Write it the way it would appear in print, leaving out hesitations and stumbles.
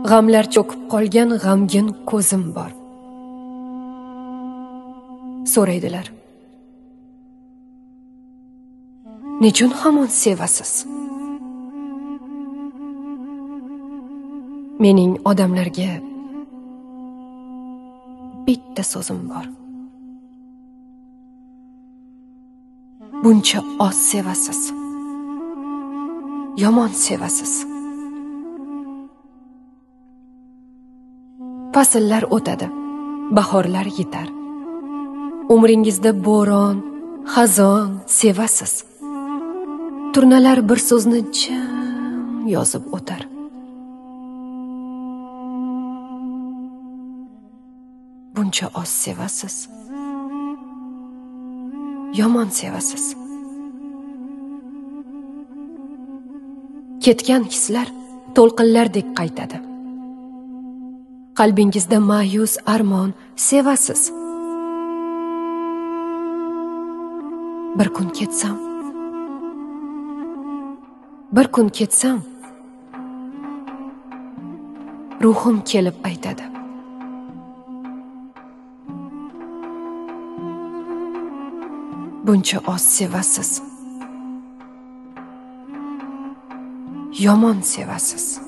G'amlar cho'kib qolgan g'amgin ko'zim bor. So'raydilar. Nechun hamon sevasiz? Mening odamlarga bitta so'zim bor. Buncha oz sevasiz. Yomon sevasiz. Fasllar o'tadi, bahorlar yetar. Umringizda bo'ron, xazon sevasiz. Turnalar bir so'zni jim yozib o'tar. Buncha oz sevasiz. Yomon sevasiz. Ketgan hislar to'lqinlardek qaytadi. Qalbingizda ma'yus armon sevasiz. Bir kun ketsam, ruhim kelib aytadi. Buncha oz sevasiz. Yomon sevasiz.